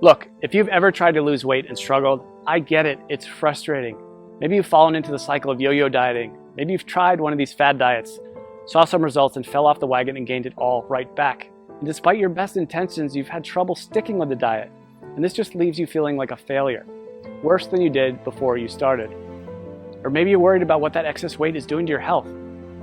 Look, if you've ever tried to lose weight and struggled, I get it, it's frustrating. Maybe you've fallen into the cycle of yo-yo dieting. Maybe you've tried one of these fad diets, saw some results and fell off the wagon and gained it all right back. And despite your best intentions, you've had trouble sticking with the diet. And this just leaves you feeling like a failure, worse than you did before you started. Or maybe you're worried about what that excess weight is doing to your health,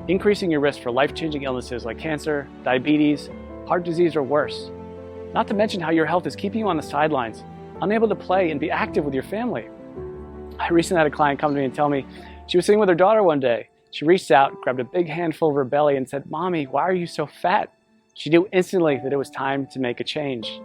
increasing your risk for life-changing illnesses like cancer, diabetes, heart disease, or worse. Not to mention how your health is keeping you on the sidelines, unable to play and be active with your family. I recently had a client come to me and tell me she was sitting with her daughter one day. She reached out, grabbed a big handful of her belly and said, "Mommy, why are you so fat?" She knew instantly that it was time to make a change.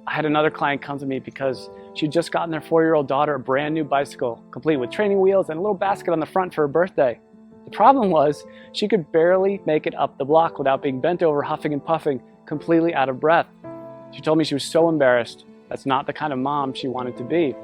I had another client come to me because she'd just gotten their 4-year-old daughter a brand new bicycle, complete with training wheels and a little basket on the front for her birthday. The problem was she could barely make it up the block without being bent over, huffing and puffing, completely out of breath. She told me she was so embarrassed. That's not the kind of mom she wanted to be.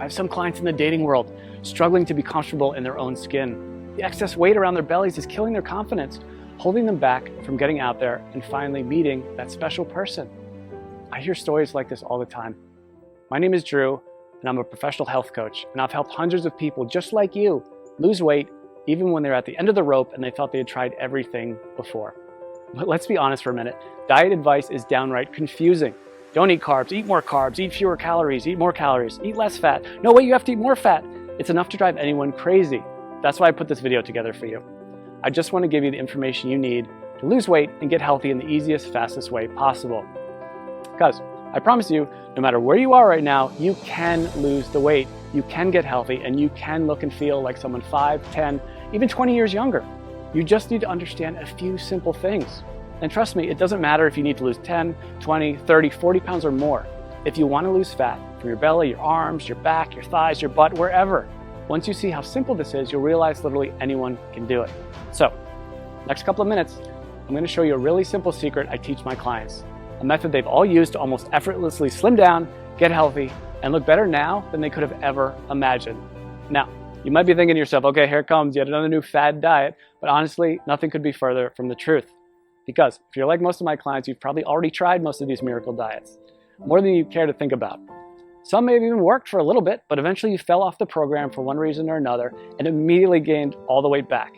I have some clients in the dating world struggling to be comfortable in their own skin. The excess weight around their bellies is killing their confidence, holding them back from getting out there and finally meeting that special person. I hear stories like this all the time. My name is Drew, and I'm a professional health coach, and I've helped hundreds of people just like you lose weight even when they're at the end of the rope and they felt they had tried everything before. But let's be honest for a minute. Diet advice is downright confusing. Don't eat carbs, eat more carbs, eat fewer calories, eat more calories, eat less fat. No, wait, you have to eat more fat. It's enough to drive anyone crazy. That's why I put this video together for you. I just want to give you the information you need to lose weight and get healthy in the easiest, fastest way possible. Because I promise you, no matter where you are right now, you can lose the weight, you can get healthy, and you can look and feel like someone 5, 10, even 20 years younger. You just need to understand a few simple things. And trust me, it doesn't matter if you need to lose 10, 20, 30, 40 pounds or more. If you want to lose fat from your belly, your arms, your back, your thighs, your butt, wherever, once you see how simple this is, you'll realize literally anyone can do it. So, next couple of minutes, I'm going to show you a really simple secret I teach my clients. A method they've all used to almost effortlessly slim down, get healthy, and look better now than they could have ever imagined. Now, you might be thinking to yourself, okay, here comes yet another new fad diet, but honestly, nothing could be further from the truth. Because if you're like most of my clients, you've probably already tried most of these miracle diets, more than you care to think about. Some may have even worked for a little bit, but eventually you fell off the program for one reason or another and immediately gained all the weight back.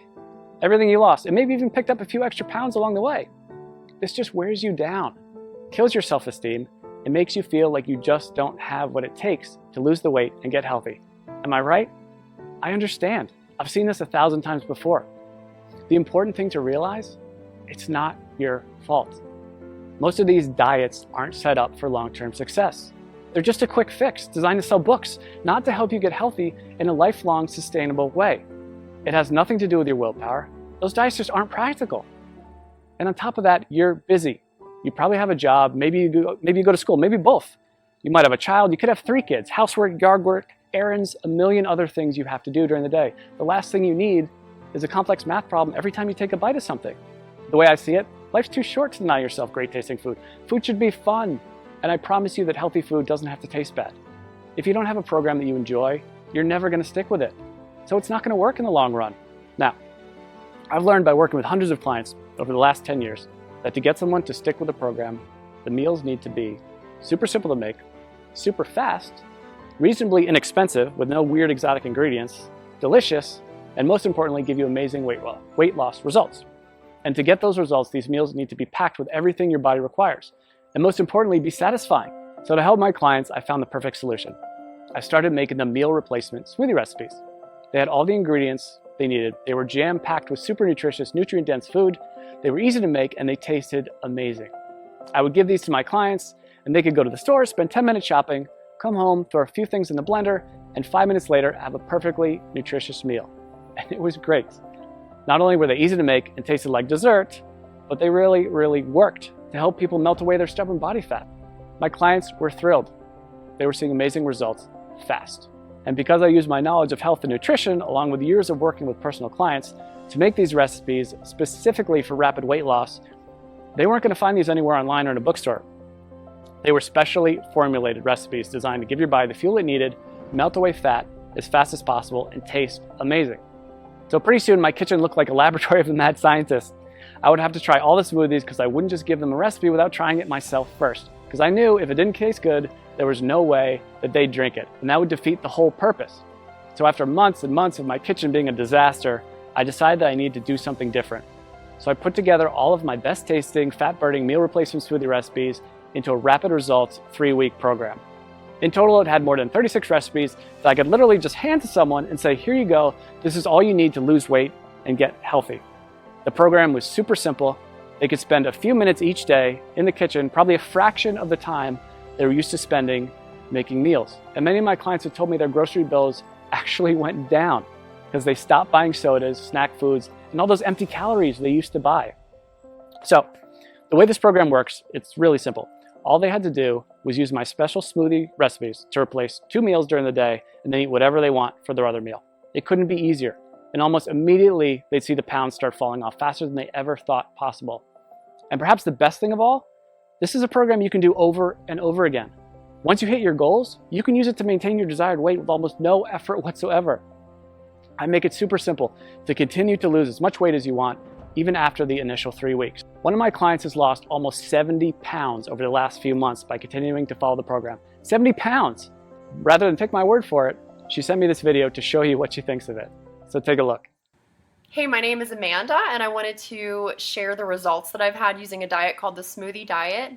Everything you lost, and maybe even picked up a few extra pounds along the way. This just wears you down, kills your self-esteem, and makes you feel like you just don't have what it takes to lose the weight and get healthy. Am I right? I understand. I've seen this 1,000 times before. The important thing to realize, it's not your fault. Most of these diets aren't set up for long-term success. They're just a quick fix designed to sell books, not to help you get healthy in a lifelong, sustainable way. It has nothing to do with your willpower. Those diets just aren't practical. And on top of that, you're busy. You probably have a job, maybe you go to school, maybe both. You might have a child, you could have 3 kids, housework, yard work, errands, a million other things you have to do during the day. The last thing you need is a complex math problem every time you take a bite of something. The way I see it, life's too short to deny yourself great tasting food. Food should be fun, and I promise you that healthy food doesn't have to taste bad. If you don't have a program that you enjoy, you're never going to stick with it. So it's not going to work in the long run. Now, I've learned by working with hundreds of clients over the last 10 years that to get someone to stick with a program, the meals need to be super simple to make, super fast, reasonably inexpensive with no weird exotic ingredients, delicious, and most importantly, give you amazing weight loss results. And to get those results, these meals need to be packed with everything your body requires. And most importantly, be satisfying. So to help my clients, I found the perfect solution. I started making them meal replacement smoothie recipes. They had all the ingredients they needed. They were jam-packed with super nutritious, nutrient-dense food. They were easy to make, and they tasted amazing. I would give these to my clients, and they could go to the store, spend 10 minutes shopping, come home, throw a few things in the blender, and 5 minutes later, have a perfectly nutritious meal. And it was great. Not only were they easy to make and tasted like dessert, but they really, really worked to help people melt away their stubborn body fat. My clients were thrilled. They were seeing amazing results fast. And because I used my knowledge of health and nutrition, along with years of working with personal clients, to make these recipes specifically for rapid weight loss, they weren't going to find these anywhere online or in a bookstore. They were specially formulated recipes designed to give your body the fuel it needed, melt away fat as fast as possible, and taste amazing. So pretty soon my kitchen looked like a laboratory of a mad scientist. I would have to try all the smoothies because I wouldn't just give them a recipe without trying it myself first. because I knew if it didn't taste good, there was no way that they'd drink it, and that would defeat the whole purpose. So after months and months of my kitchen being a disaster, I decided that I needed to do something different. So I put together all of my best tasting, fat-burning meal replacement smoothie recipes into a rapid results 3-week program. In total, it had more than 36 recipes that I could literally just hand to someone and say, here you go, this is all you need to lose weight and get healthy. The program was super simple. They could spend a few minutes each day in the kitchen, probably a fraction of the time they were used to spending making meals. And many of my clients have told me their grocery bills actually went down because they stopped buying sodas, snack foods, and all those empty calories they used to buy. So the way this program works, it's really simple. All they had to do was use my special smoothie recipes to replace 2 meals during the day and then eat whatever they want for their other meal. It couldn't be easier. And almost immediately, they'd see the pounds start falling off faster than they ever thought possible. And perhaps the best thing of all, this is a program you can do over and over again. Once you hit your goals, you can use it to maintain your desired weight with almost no effort whatsoever. I make it super simple to continue to lose as much weight as you want, even after the initial 3 weeks. One of my clients has lost almost 70 pounds over the last few months by continuing to follow the program. 70 pounds! Rather than take my word for it, she sent me this video to show you what she thinks of it. So take a look. Hey, my name is Amanda, and I wanted to share the results that I've had using a diet called the Smoothie Diet.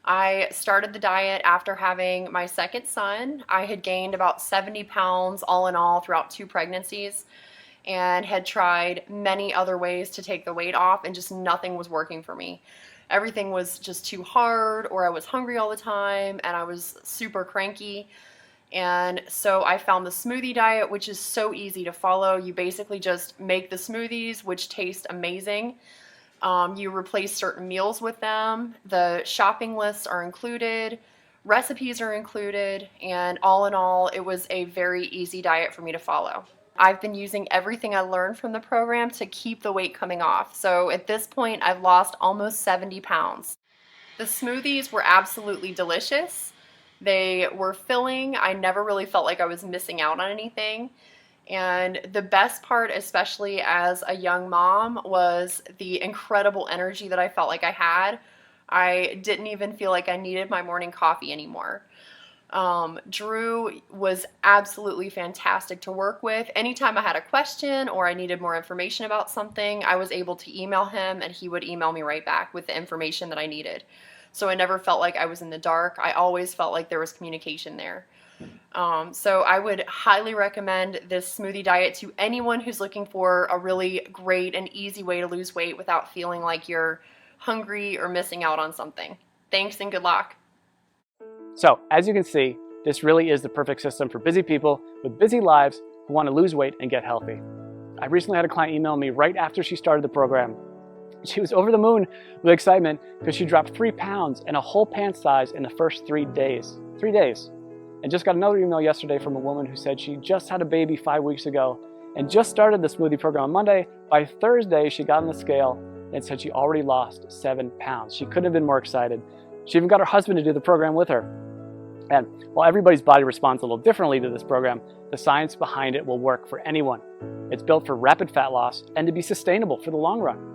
I started the diet after having my second son. I had gained about 70 pounds all in all throughout 2 pregnancies and had tried many other ways to take the weight off, and just nothing was working for me. Everything was just too hard, or I was hungry all the time, and I was super cranky. And so I found the smoothie diet, which is so easy to follow. You basically just make the smoothies, which taste amazing. You replace certain meals with them. The shopping lists are included. Recipes are included. And all in all, it was a very easy diet for me to follow. I've been using everything I learned from the program to keep the weight coming off. So at this point, I've lost almost 70 pounds. The smoothies were absolutely delicious. They were filling. I never really felt like I was missing out on anything. And the best part, especially as a young mom, was the incredible energy that I felt like I had. I didn't even feel like I needed my morning coffee anymore. Drew was absolutely fantastic to work with. Anytime I had a question or I needed more information about something, I was able to email him and he would email me right back with the information that I needed. So I never felt like I was in the dark. I always felt like there was communication there. So I would highly recommend this smoothie diet to anyone who's looking for a really great and easy way to lose weight without feeling like you're hungry or missing out on something. Thanks and good luck. So as you can see, this really is the perfect system for busy people with busy lives who want to lose weight and get healthy. I recently had a client email me right after she started the program. She was over the moon with excitement because she dropped 3 pounds and a whole pant size in the first 3 days. 3 days. And just got another email yesterday from a woman who said she just had a baby 5 weeks ago and just started the smoothie program on Monday. By Thursday, she got on the scale and said she already lost 7 pounds. She couldn't have been more excited. She even got her husband to do the program with her. And while everybody's body responds a little differently to this program, the science behind it will work for anyone. It's built for rapid fat loss and to be sustainable for the long run.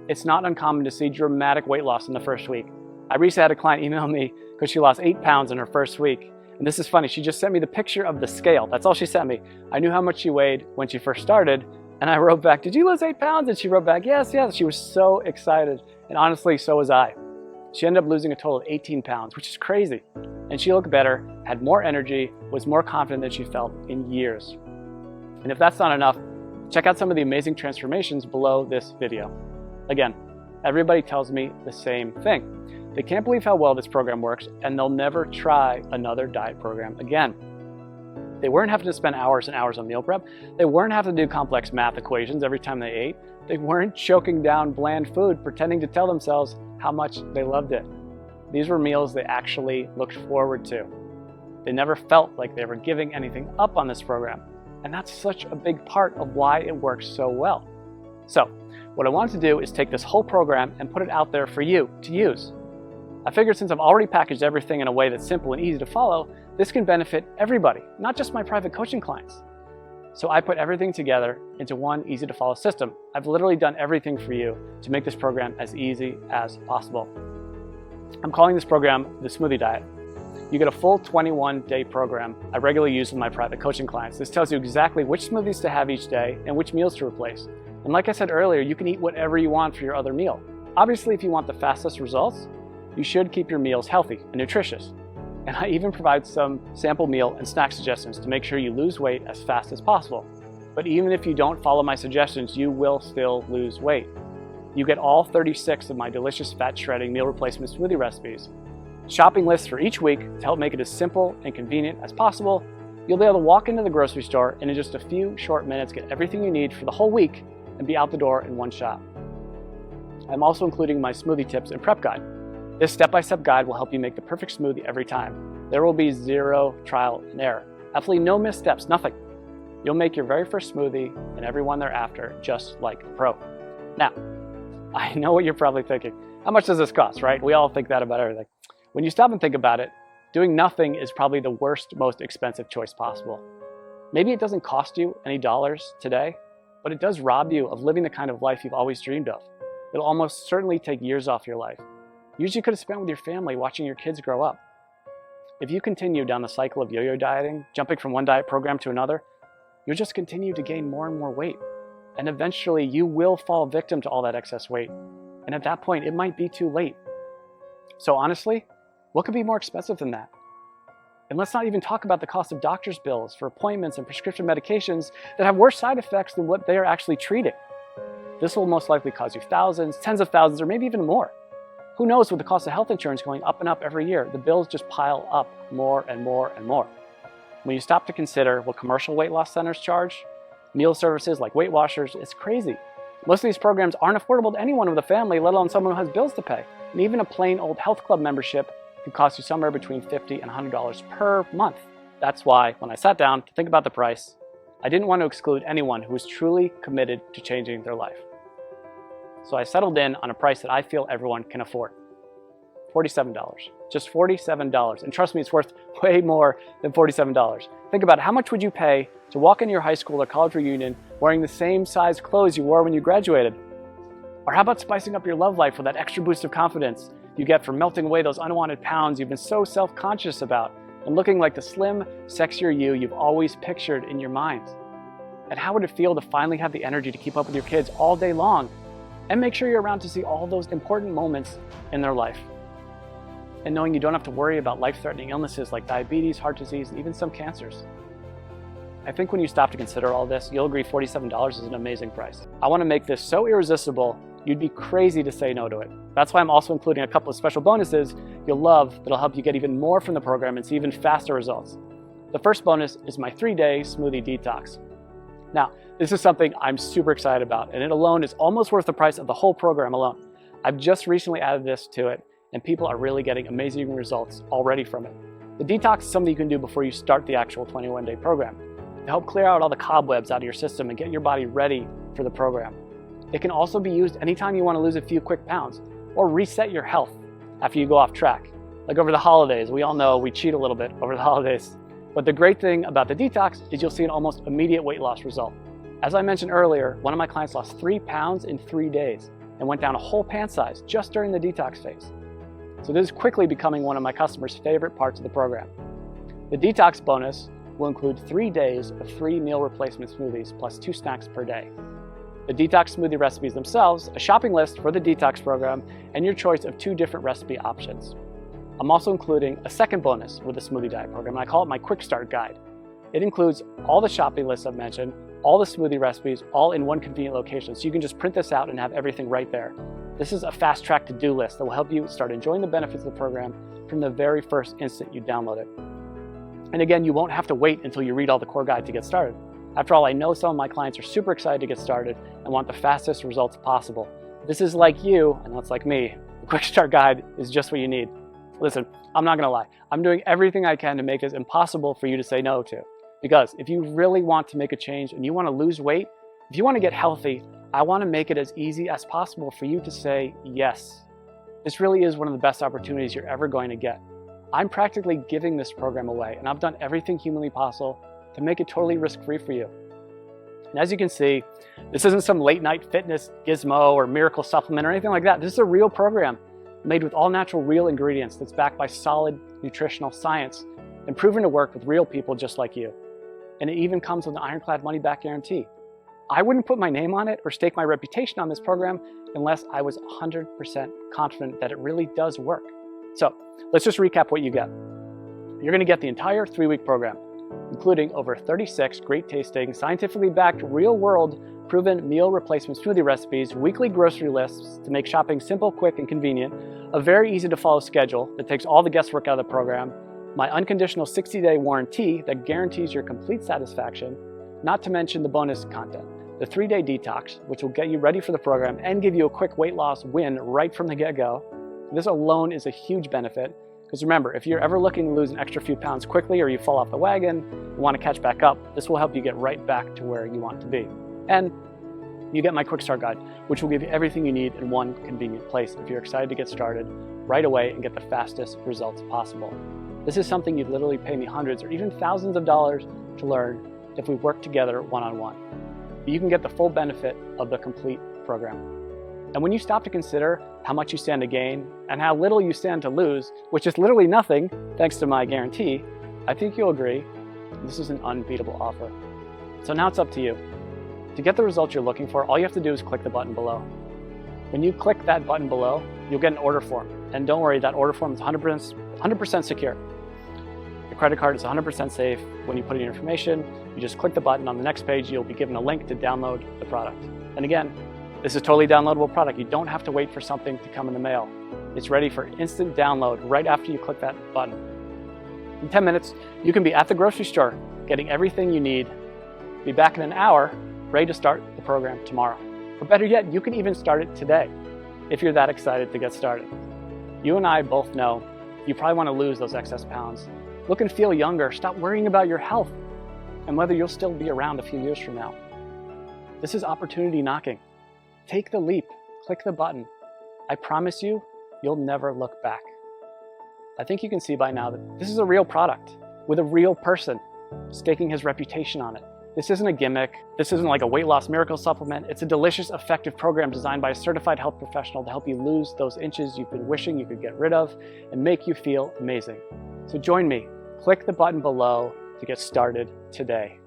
It's not uncommon to see dramatic weight loss in the first week. I recently had a client email me because she lost 8 pounds in her first week. And this is funny, she just sent me the picture of the scale. That's all she sent me. I knew how much she weighed when she first started, and I wrote back, did you lose 8 pounds? And she wrote back, yes, yes. She was so excited. And honestly, so was I. She ended up losing a total of 18 pounds, which is crazy. And she looked better, had more energy, was more confident than she felt in years. And if that's not enough, check out some of the amazing transformations below this video. Again, everybody tells me the same thing. They can't believe how well this program works, and they'll never try another diet program again. They weren't having to spend hours and hours on meal prep. They weren't having to do complex math equations every time they ate. They weren't choking down bland food, pretending to tell themselves how much they loved it. These were meals they actually looked forward to. They never felt like they were giving anything up on this program. And that's such a big part of why it works so well. So, what I wanted to do is take this whole program and put it out there for you to use. I figured since I've already packaged everything in a way that's simple and easy to follow, this can benefit everybody, not just my private coaching clients. So I put everything together into one easy to follow system. I've literally done everything for you to make this program as easy as possible. I'm calling this program the Smoothie Diet. You get a full 21-day program I regularly use with my private coaching clients. This tells you exactly which smoothies to have each day and which meals to replace. And like I said earlier, you can eat whatever you want for your other meal. Obviously, if you want the fastest results, you should keep your meals healthy and nutritious. And I even provide some sample meal and snack suggestions to make sure you lose weight as fast as possible. But even if you don't follow my suggestions, you will still lose weight. You get all 36 of my delicious fat shredding meal replacement smoothie recipes, shopping lists for each week to help make it as simple and convenient as possible. You'll be able to walk into the grocery store and in just a few short minutes get everything you need for the whole week and be out the door in one shot. I'm also including my smoothie tips and prep guide. This step-by-step guide will help you make the perfect smoothie every time. There will be zero trial and error. Absolutely no missteps, nothing. You'll make your very first smoothie and every one thereafter just like a pro. Now, I know what you're probably thinking. How much does this cost, right? We all think that about everything. When you stop and think about it, doing nothing is probably the worst, most expensive choice possible. Maybe it doesn't cost you any dollars today, but it does rob you of living the kind of life you've always dreamed of. It'll almost certainly take years off your life. Years you could have spent with your family watching your kids grow up. If you continue down the cycle of yo-yo dieting, jumping from one diet program to another, you'll just continue to gain more and more weight. And eventually you will fall victim to all that excess weight. And at that point, it might be too late. So honestly, what could be more expensive than that? And let's not even talk about the cost of doctor's bills for appointments and prescription medications that have worse side effects than what they are actually treating. This will most likely cost you thousands, tens of thousands, or maybe even more. Who knows, with the cost of health insurance going up and up every year, the bills just pile up more and more and more. When you stop to consider what commercial weight loss centers charge, meal services like Weight Watchers, it's crazy. Most of these programs aren't affordable to anyone with a family, let alone someone who has bills to pay. And even a plain old health club membership can cost you somewhere between $50 and $100 per month. That's why, when I sat down to think about the price, I didn't want to exclude anyone who was truly committed to changing their life. So I settled in on a price that I feel everyone can afford. $47. Just $47. And trust me, it's worth way more than $47. Think about it. How much would you pay to walk into your high school or college reunion wearing the same size clothes you wore when you graduated? Or how about spicing up your love life with that extra boost of confidence you get from melting away those unwanted pounds you've been so self-conscious about and looking like the slim, sexier you you've always pictured in your mind? And how would it feel to finally have the energy to keep up with your kids all day long and make sure you're around to see all those important moments in their life? And knowing you don't have to worry about life-threatening illnesses like diabetes, heart disease, and even some cancers. I think when you stop to consider all this, you'll agree $47 is an amazing price. I want to make this so irresistible, you'd be crazy to say no to it. That's why I'm also including a couple of special bonuses you'll love that'll help you get even more from the program and see even faster results. The first bonus is my 3-day smoothie detox. Now, this is something I'm super excited about, and it alone is almost worth the price of the whole program alone. I've just recently added this to it, and people are really getting amazing results already from it. The detox is something you can do before you start the actual 21-day program to help clear out all the cobwebs out of your system and get your body ready for the program. It can also be used anytime you want to lose a few quick pounds or reset your health after you go off track. Like over the holidays, we all know we cheat a little bit over the holidays. But the great thing about the detox is you'll see an almost immediate weight loss result. As I mentioned earlier, one of my clients lost 3 pounds in 3 days and went down a whole pant size just during the detox phase. So this is quickly becoming one of my customers' favorite parts of the program. The detox bonus will include 3 days of free meal replacement smoothies plus 2 snacks per day. The detox smoothie recipes themselves, a shopping list for the detox program, and your choice of 2 different recipe options. I'm also including a second bonus with the Smoothie Diet program, and I call it my Quick Start Guide. It includes all the shopping lists I've mentioned, all the smoothie recipes, all in one convenient location, so you can just print this out and have everything right there. This is a fast-track to-do list that will help you start enjoying the benefits of the program from the very first instant you download it. And again, you won't have to wait until you read all the core guide to get started. After all, I know some of my clients are super excited to get started and want the fastest results possible. If this is like you, and that's like me, the Quick Start Guide is just what you need. Listen, I'm not gonna lie. I'm doing everything I can to make this impossible for you to say no to. Because if you really want to make a change and you wanna lose weight, if you wanna get healthy, I wanna make it as easy as possible for you to say yes. This really is one of the best opportunities you're ever going to get. I'm practically giving this program away, and I've done everything humanly possible to make it totally risk-free for you. And as you can see, this isn't some late-night fitness gizmo or miracle supplement or anything like that. This is a real program made with all natural real ingredients that's backed by solid nutritional science and proven to work with real people just like you. And it even comes with an ironclad money-back guarantee. I wouldn't put my name on it or stake my reputation on this program unless I was 100% confident that it really does work. So let's just recap what you get. You're going to get the entire 3-week program, including over 36 great tasting, scientifically backed, real-world proven meal replacement smoothie recipes, weekly grocery lists to make shopping simple, quick, and convenient, a very easy to follow schedule that takes all the guesswork out of the program, my unconditional 60-day warranty that guarantees your complete satisfaction, not to mention the bonus content, the 3-day detox, which will get you ready for the program and give you a quick weight loss win right from the get-go. This alone is a huge benefit, because remember, if you're ever looking to lose an extra few pounds quickly or you fall off the wagon and want to catch back up, this will help you get right back to where you want to be. And you get my quick start guide, which will give you everything you need in one convenient place if you're excited to get started right away and get the fastest results possible. This is something you'd literally pay me hundreds or even thousands of dollars to learn if we work together one-on-one. But you can get the full benefit of the complete program. And when you stop to consider how much you stand to gain and how little you stand to lose, which is literally nothing thanks to my guarantee, I think you'll agree this is an unbeatable offer. So now it's up to you. To get the results you're looking for, all you have to do is click the button below. When you click that button below, you'll get an order form. And don't worry, that order form is 100% secure. Your credit card is 100% safe. When you put in your information, you just click the button. On the next page, you'll be given a link to download the product. And again, this is a totally downloadable product. You don't have to wait for something to come in the mail. It's ready for instant download right after you click that button. In 10 minutes, you can be at the grocery store, getting everything you need. Be back in an hour, ready to start the program tomorrow. Or better yet, you can even start it today, if you're that excited to get started. You and I both know you probably want to lose those excess pounds. Look and feel younger. Stop worrying about your health and whether you'll still be around a few years from now. This is opportunity knocking. Take the leap, click the button. I promise you, you'll never look back. I think you can see by now that this is a real product with a real person staking his reputation on it. This isn't a gimmick. This isn't like a weight loss miracle supplement. It's a delicious, effective program designed by a certified health professional to help you lose those inches you've been wishing you could get rid of and make you feel amazing. So join me. Click the button below to get started today.